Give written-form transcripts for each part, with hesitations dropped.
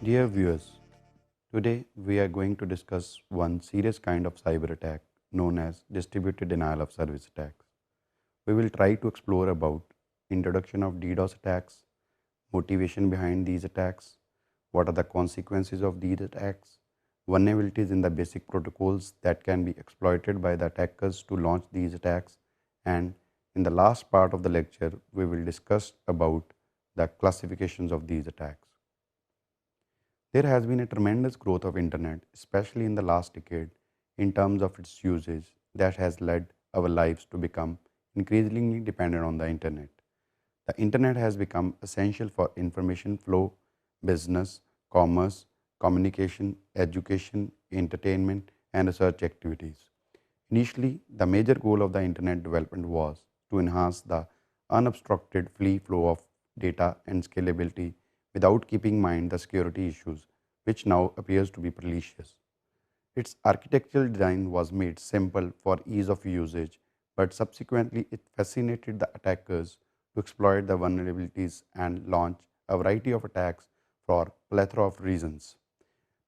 Dear viewers, today we are going to discuss one serious kind of cyber attack known as distributed denial of service attacks. We will try to explore about introduction of DDoS attacks, motivation behind these attacks, what are the consequences of these attacks, vulnerabilities in the basic protocols that can be exploited by the attackers to launch these attacks, and in the last part of the lecture we will discuss about the classifications of these attacks. There has been a tremendous growth of internet, especially in the last decade, in terms of its usage that has led our lives to become increasingly dependent on the internet. The internet has become essential for information flow, business, commerce, communication, education, entertainment, and research activities. Initially, the major goal of the internet development was to enhance the unobstructed free flow of data and scalability without keeping in mind the security issues, which now appears to be malicious. Its architectural design was made simple for ease of usage, but subsequently it fascinated the attackers to exploit the vulnerabilities and launch a variety of attacks for plethora of reasons.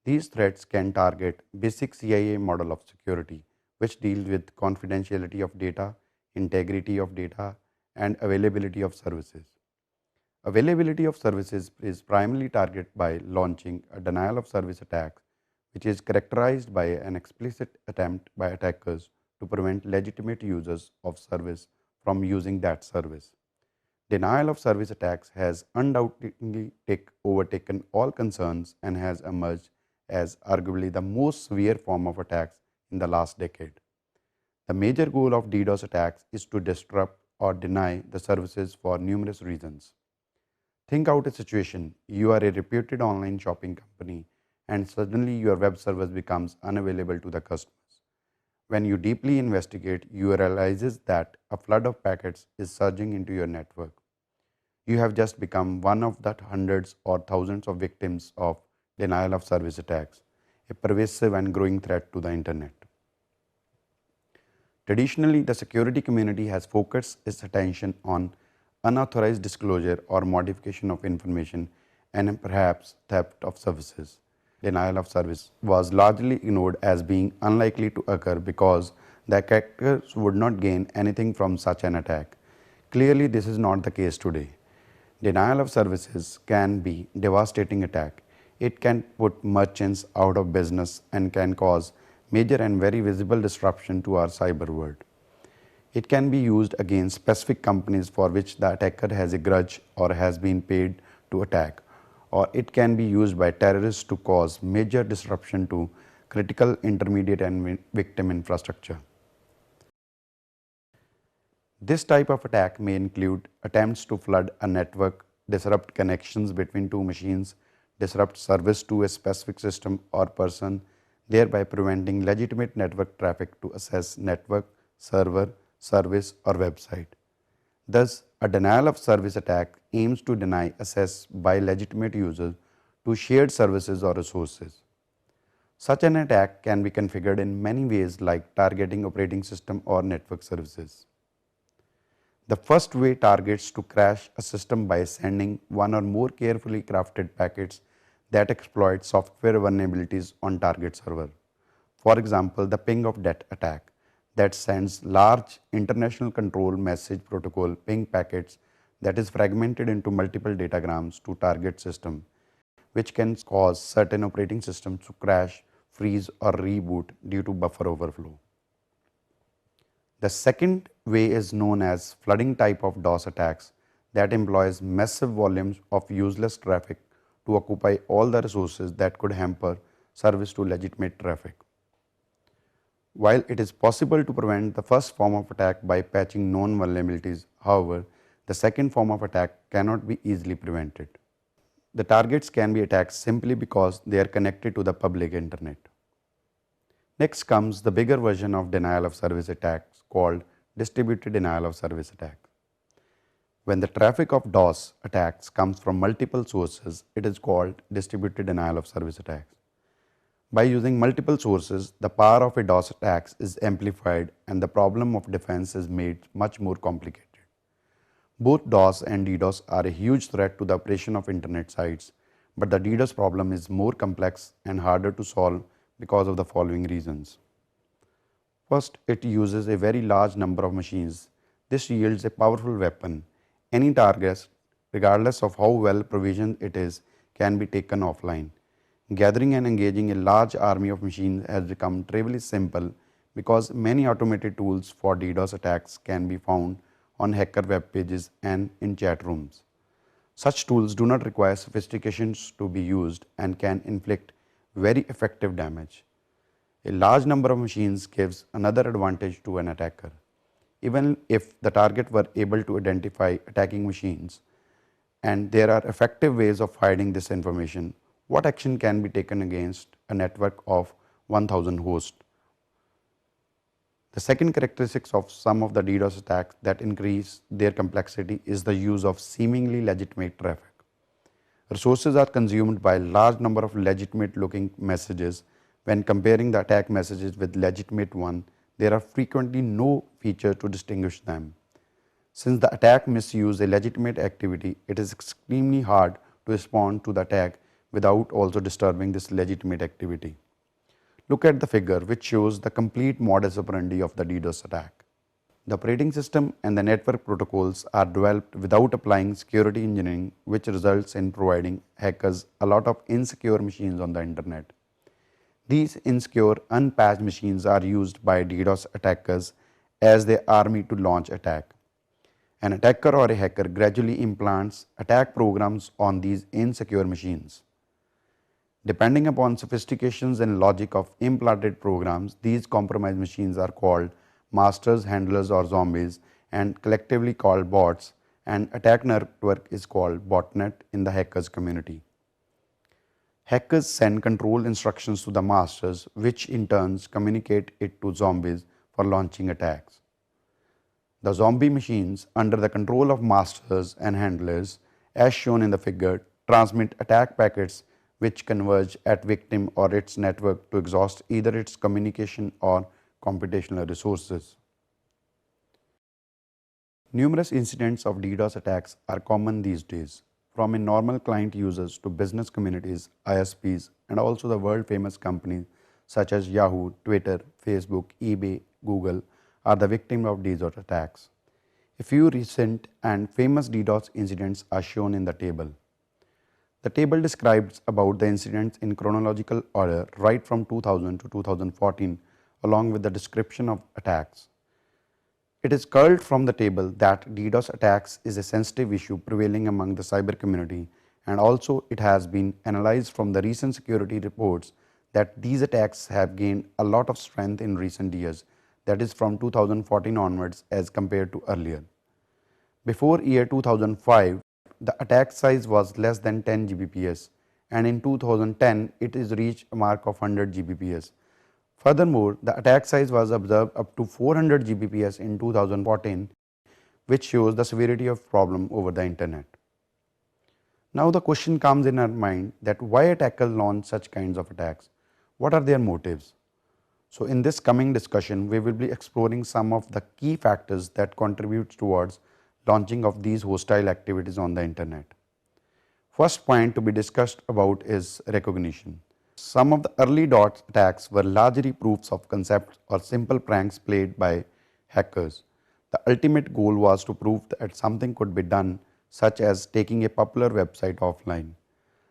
These threats can target basic CIA model of security, which deals with confidentiality of data, integrity of data, and availability of services. Availability of services is primarily targeted by launching a denial of service attack, which is characterized by an explicit attempt by attackers to prevent legitimate users of service from using that service. Denial of service attacks has undoubtedly overtaken all concerns and has emerged as arguably the most severe form of attacks in the last decade. The major goal of DDoS attacks is to disrupt or deny the services for numerous reasons. Think out a situation: you are a reputed online shopping company and suddenly your web service becomes unavailable to the customers. When you deeply investigate, you realize that a flood of packets is surging into your network. You have just become one of the hundreds or thousands of victims of denial of service attacks, a pervasive and growing threat to the internet. Traditionally, the security community has focused its attention on unauthorized disclosure or modification of information and perhaps theft of services. Denial of service was largely ignored as being unlikely to occur because the attackers would not gain anything from such an attack. Clearly, this is not the case today. Denial of services can be a devastating attack. It can put merchants out of business and can cause major and very visible disruption to our cyber world. It can be used against specific companies for which the attacker has a grudge or has been paid to attack, or it can be used by terrorists to cause major disruption to critical intermediate and victim infrastructure. This type of attack may include attempts to flood a network, disrupt connections between two machines, disrupt service to a specific system or person, thereby preventing legitimate network traffic to access network, server, service, or website. Thus, a denial of service attack aims to deny access by legitimate users to shared services or resources. Such an attack can be configured in many ways, like targeting operating system or network services. The first way targets to crash a system by sending one or more carefully crafted packets that exploit software vulnerabilities on target server. For example, the ping of death attack that sends large international control message protocol ping packets that is fragmented into multiple datagrams to target system, which can cause certain operating systems to crash, freeze, or reboot due to buffer overflow. The second way is known as flooding type of DOS attacks that employs massive volumes of useless traffic to occupy all the resources that could hamper service to legitimate traffic. While it is possible to prevent the first form of attack by patching known vulnerabilities, however, the second form of attack cannot be easily prevented. The targets can be attacked simply because they are connected to the public internet. Next comes the bigger version of denial of service attacks called distributed denial of service attack. When the traffic of DOS attacks comes from multiple sources, it is called distributed denial of service attacks. By using multiple sources, the power of a DOS attack is amplified and the problem of defense is made much more complicated. Both DOS and DDoS are a huge threat to the operation of internet sites, but the DDoS problem is more complex and harder to solve because of the following reasons. First, it uses a very large number of machines. This yields a powerful weapon. Any target, regardless of how well provisioned it is, can be taken offline. Gathering and engaging a large army of machines has become trivially simple because many automated tools for DDoS attacks can be found on hacker web pages and in chat rooms. Such tools do not require sophistications to be used and can inflict very effective damage. A large number of machines gives another advantage to an attacker. Even if the target were able to identify attacking machines and there are effective ways of hiding this information, what action can be taken against a network of 1000 hosts? The second characteristics of some of the DDoS attacks that increase their complexity is the use of seemingly legitimate traffic. Resources are consumed by a large number of legitimate looking messages. When comparing the attack messages with legitimate ones, there are frequently no feature to distinguish them. Since the attack misuse a legitimate activity, it is extremely hard to respond to the attack without also disturbing this legitimate activity. Look at the figure which shows the complete modus operandi of the DDoS attack. The operating system and the network protocols are developed without applying security engineering, which results in providing hackers a lot of insecure machines on the internet. These insecure, unpatched machines are used by DDoS attackers as their army to launch attack. An attacker or a hacker gradually implants attack programs on these insecure machines. Depending upon sophistications and logic of implanted programs, these compromised machines are called masters, handlers or zombies and collectively called bots, and attack network is called botnet in the hackers community. Hackers send control instructions to the masters, which in turns communicate it to zombies for launching attacks. The zombie machines under the control of masters and handlers, as shown in the figure, transmit attack packets which converge at victim or its network to exhaust either its communication or computational resources. Numerous incidents of DDoS attacks are common these days, from a normal client users to business communities, ISPs, and also the world famous companies such as Yahoo, Twitter, Facebook, eBay, Google are the victim of DDoS attacks. A few recent and famous DDoS incidents are shown in the table. The table describes about the incidents in chronological order right from 2000 to 2014 along with the description of attacks. It is culled from the table that DDoS attacks is a sensitive issue prevailing among the cyber community, and also it has been analyzed from the recent security reports that these attacks have gained a lot of strength in recent years, that is from 2014 onwards as compared to earlier. Before year 2005, the attack size was less than 10 Gbps, and in 2010 it is reached a mark of 100 Gbps. Furthermore, the attack size was observed up to 400 Gbps in 2014, which shows the severity of problem over the internet. Now the question comes in our mind that why attackers launch such kinds of attacks? What are their motives? So in this coming discussion, we will be exploring some of the key factors that contribute towards launching of these hostile activities on the internet. First point to be discussed about is recognition. Some of the early DDoS attacks were largely proofs of concept or simple pranks played by hackers. The ultimate goal was to prove that something could be done, such as taking a popular website offline.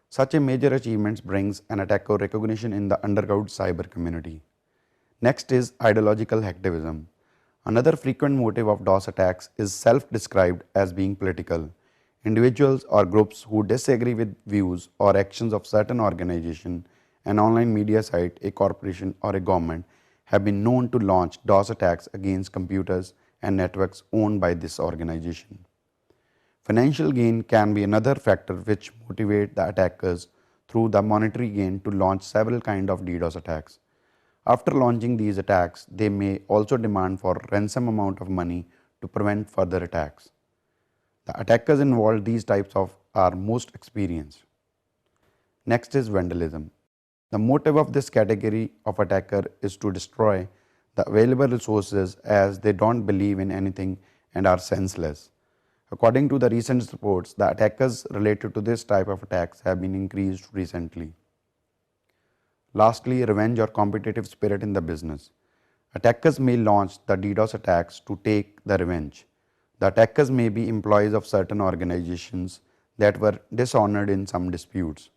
Such a major achievement brings an attacker recognition in the underground cyber community. Next is ideological hacktivism. Another frequent motive of DDoS attacks is self-described as being political. Individuals or groups who disagree with views or actions of certain organization, an online media site, a corporation or a government have been known to launch DDoS attacks against computers and networks owned by this organization. Financial gain can be another factor which motivate the attackers through the monetary gain to launch several kinds of DDoS attacks. After launching these attacks, they may also demand for ransom amount of money to prevent further attacks. The attackers involved these types of are most experienced. Next is vandalism. The motive of this category of attacker is to destroy the available resources as they don't believe in anything and are senseless. According to the recent reports, the attackers related to this type of attacks have been increased recently. Lastly, revenge or competitive spirit in the business. Attackers may launch the DDoS attacks to take the revenge. The attackers may be employees of certain organizations that were dishonored in some disputes.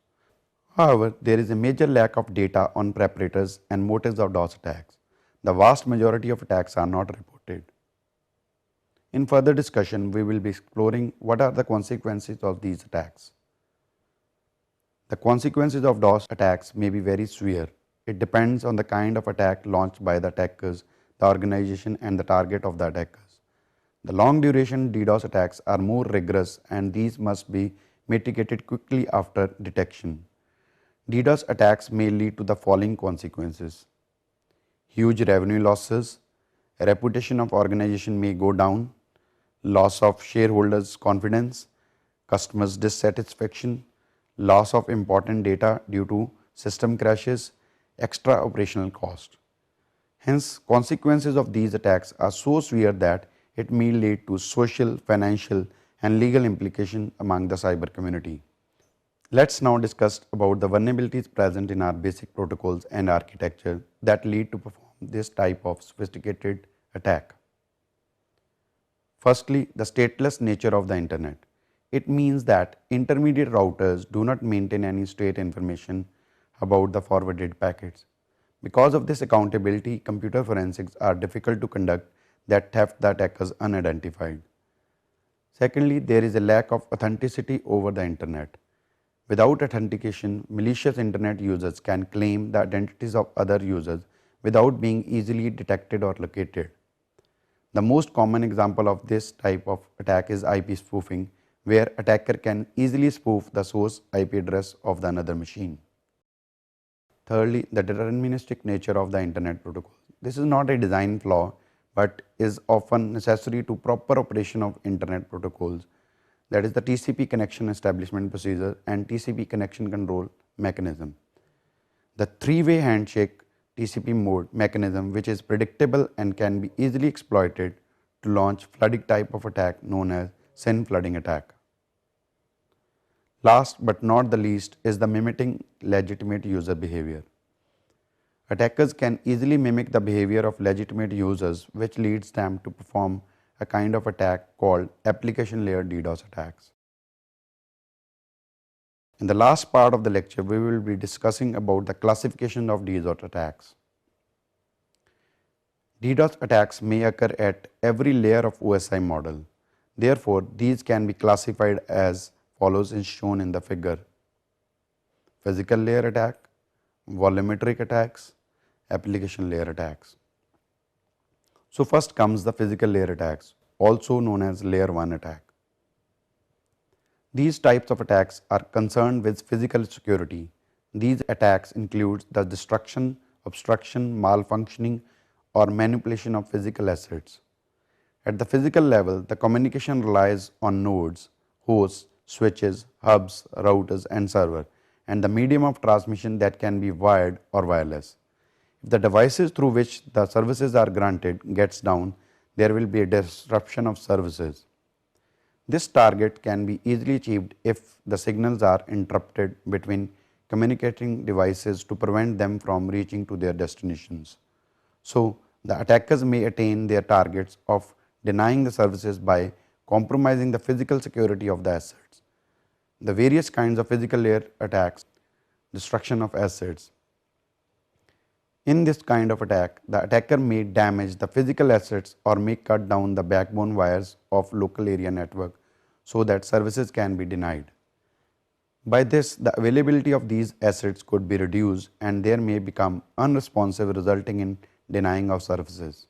However, there is a major lack of data on perpetrators and motives of DOS attacks. The vast majority of attacks are not reported. In further discussion, we will be exploring what are the consequences of these attacks. The consequences of DOS attacks may be very severe. It depends on the kind of attack launched by the attackers, the organization, and the target of the attackers. The long duration DDoS attacks are more rigorous and these must be mitigated quickly after detection. DDoS attacks may lead to the following consequences: huge revenue losses, reputation of organization may go down, loss of shareholders' confidence, customers' dissatisfaction, loss of important data due to system crashes, extra operational cost. Hence, consequences of these attacks are so severe that it may lead to social, financial, and legal implications among the cyber community. Let's now discuss about the vulnerabilities present in our basic protocols and architecture that lead to perform this type of sophisticated attack. Firstly, the stateless nature of the internet. It means that intermediate routers do not maintain any state information about the forwarded packets. Because of this accountability, computer forensics are difficult to conduct that theft the attackers unidentified. Secondly, there is a lack of authenticity over the internet. Without authentication, malicious internet users can claim the identities of other users without being easily detected or located. The most common example of this type of attack is IP spoofing, where attacker can easily spoof the source IP address of the another machine. Thirdly, the deterministic nature of the internet protocol. This is not a design flaw, but is often necessary to proper operation of internet protocols. That is the TCP connection establishment procedure and TCP connection control mechanism. The three-way handshake TCP mode mechanism, which is predictable and can be easily exploited to launch flooding type of attack known as SYN flooding attack. Last but not the least is the mimicking legitimate user behavior. Attackers can easily mimic the behavior of legitimate users, which leads them to perform a kind of attack called application layer DDoS attacks. In the last part of the lecture, we will be discussing about the classification of DDoS attacks. DDoS attacks may occur at every layer of OSI model. Therefore, these can be classified as follows as shown in the figure: physical layer attack, volumetric attacks, application layer attacks. So first comes the physical layer attacks, also known as layer 1 attack. These types of attacks are concerned with physical security. These attacks include the destruction, obstruction, malfunctioning, or manipulation of physical assets. At the physical level, the communication relies on nodes, hosts, switches, hubs, routers, and server, and the medium of transmission that can be wired or wireless. If the devices through which the services are granted gets down, there will be a disruption of services. This target can be easily achieved if the signals are interrupted between communicating devices to prevent them from reaching to their destinations. So, the attackers may attain their targets of denying the services by compromising the physical security of the assets. The various kinds of physical layer attacks: destruction of assets. In this kind of attack, the attacker may damage the physical assets or may cut down the backbone wires of local area network so that services can be denied. By this, the availability of these assets could be reduced and they may become unresponsive, resulting in denying of services.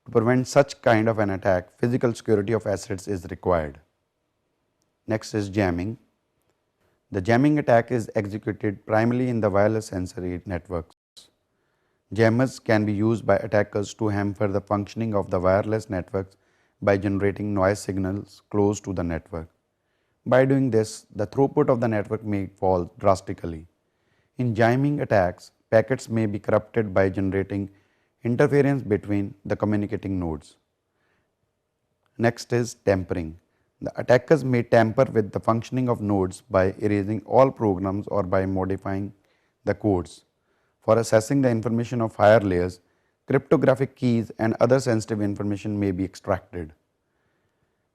To prevent such kind of an attack, physical security of assets is required. Next is jamming. The jamming attack is executed primarily in the wireless sensory networks. Jammers can be used by attackers to hamper the functioning of the wireless networks by generating noise signals close to the network. By doing this, the throughput of the network may fall drastically. In jamming attacks, packets may be corrupted by generating interference between the communicating nodes. Next is tampering. The attackers may tamper with the functioning of nodes by erasing all programs or by modifying the codes. For accessing the information of higher layers, cryptographic keys and other sensitive information may be extracted.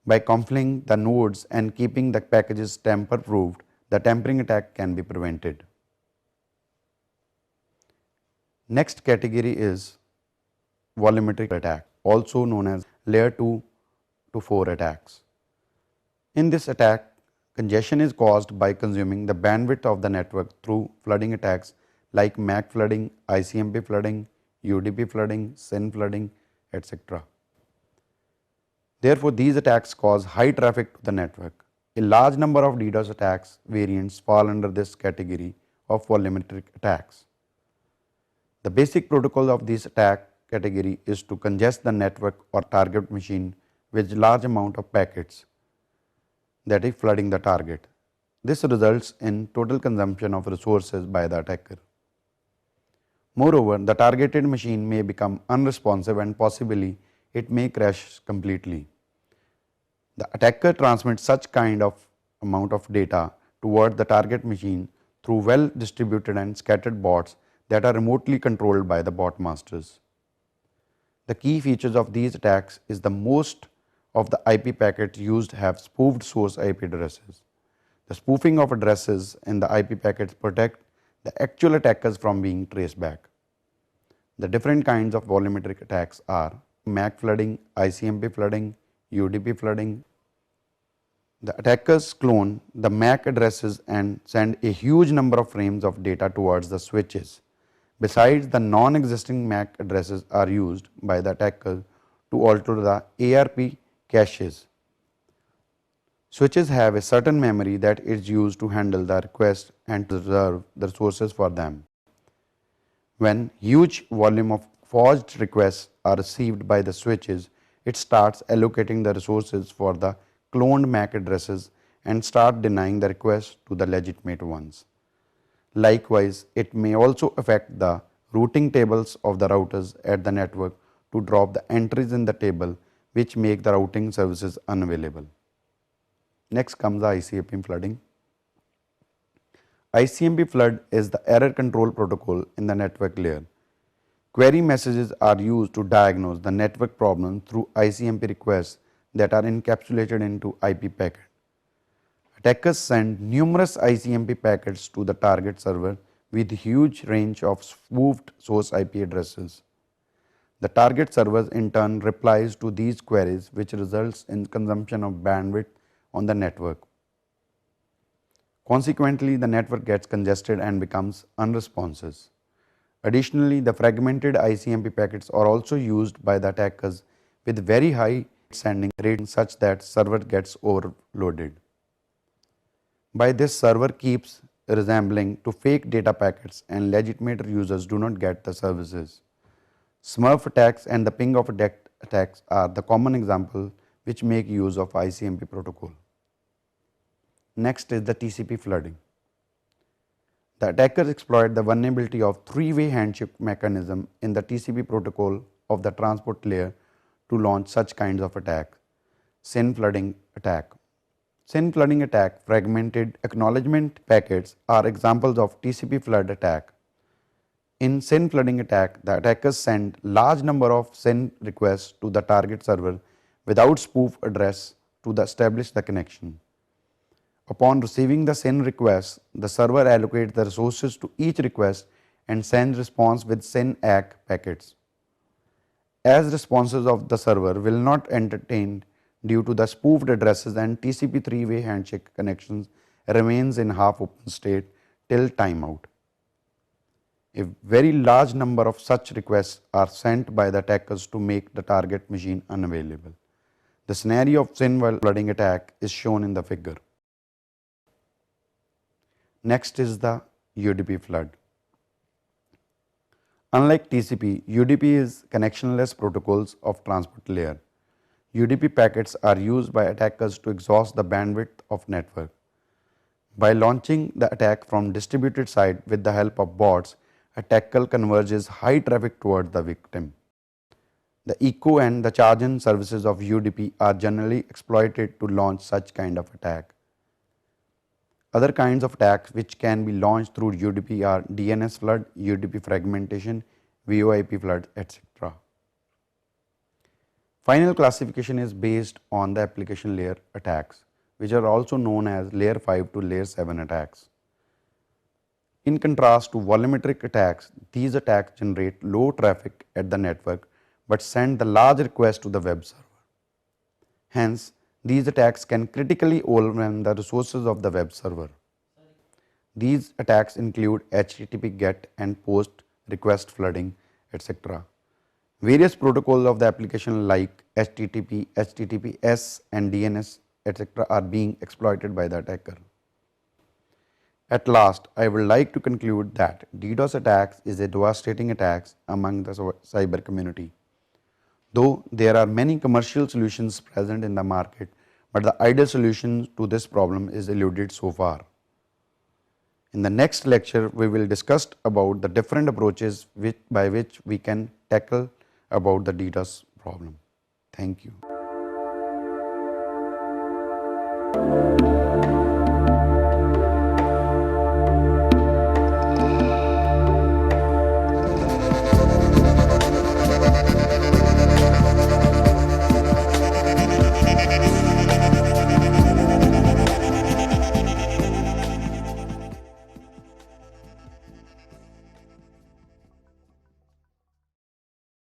By configuring the nodes and keeping the packages tamper-proofed, the tampering attack can be prevented. Next category is volumetric attack, also known as layer 2 to 4 attacks. In this attack, congestion is caused by consuming the bandwidth of the network through flooding attacks like MAC flooding, ICMP flooding, UDP flooding, SYN flooding, etc. Therefore, these attacks cause high traffic to the network. A large number of DDoS attacks variants fall under this category of volumetric attacks. The basic protocol of this attack category is to congest the network or target machine with large amount of packets, that is flooding the target. This results in total consumption of resources by the attacker. Moreover, the targeted machine may become unresponsive and possibly it may crash completely. The attacker transmits such kind of amount of data toward the target machine through well distributed and scattered bots that are remotely controlled by the bot masters. The key features of these attacks is the most of the IP packets used have spoofed source IP addresses. The spoofing of addresses in the IP packets protect the actual attackers from being traced back. The different kinds of volumetric attacks are MAC flooding, ICMP flooding, UDP flooding. The attackers clone the MAC addresses and send a huge number of frames of data towards the switches. Besides, the non-existing MAC addresses are used by the attacker to alter the ARP caches. Switches have a certain memory that is used to handle the request and to reserve the resources for them. When huge volume of forged requests are received by the switches, it starts allocating the resources for the cloned MAC addresses and start denying the request to the legitimate ones. Likewise, it may also affect the routing tables of the routers at the network to drop the entries in the table which make the routing services unavailable. Next comes the ICMP flooding. ICMP flood is the error control protocol in the network layer. Query messages are used to diagnose the network problem through ICMP requests that are encapsulated into IP packet. Attackers send numerous ICMP packets to the target server with huge range of spoofed source IP addresses. The target server in turn replies to these queries, which results in consumption of bandwidth on the network. Consequently, the network gets congested and becomes unresponsive. Additionally, the fragmented ICMP packets are also used by the attackers with very high sending rate such that server gets overloaded. By this, server keeps resembling to fake data packets and legitimate users do not get the services. Smurf attacks and the ping of attacks are the common example which make use of ICMP protocol. Next is the TCP flooding. The attackers exploit the vulnerability of three-way handshake mechanism in the TCP protocol of the transport layer to launch such kinds of attack. SYN flooding attack. SYN flooding attack, fragmented acknowledgement packets are examples of TCP flood attack. In SYN flooding attack, the attackers send large number of SYN requests to the target server without spoof address to establish the connection. Upon receiving the SYN request, the server allocates the resources to each request and sends response with SYN ACK packets. As responses of the server will not entertained due to the spoofed addresses and TCP three-way handshake connections remains in half open state till timeout. A very large number of such requests are sent by the attackers to make the target machine unavailable. The scenario of SYN flooding attack is shown in the figure. Next is the UDP flood. Unlike TCP, UDP is connectionless protocols of transport layer. UDP packets are used by attackers to exhaust the bandwidth of network. By launching the attack from distributed side with the help of bots, attacker converges high traffic towards the victim. The echo and the charging services of UDP are generally exploited to launch such kind of attack. Other kinds of attacks which can be launched through UDP are DNS flood, UDP fragmentation, VoIP flood, etc. Final classification is based on the application layer attacks, which are also known as layer 5 to layer 7 attacks. In contrast to volumetric attacks, these attacks generate low traffic at the network but send the large request to the web server. Hence, these attacks can critically overwhelm the resources of the web server. These attacks include HTTP GET and POST request flooding, etc. Various protocols of the application like HTTP, HTTPS and DNS, etc. are being exploited by the attacker. At last, I would like to conclude that DDoS attacks is a devastating attack among the cyber community. Though there are many commercial solutions present in the market, but the ideal solution to this problem is eluded so far. In the next lecture, we will discuss about the different approaches by which we can tackle about the DDoS problem. Thank you.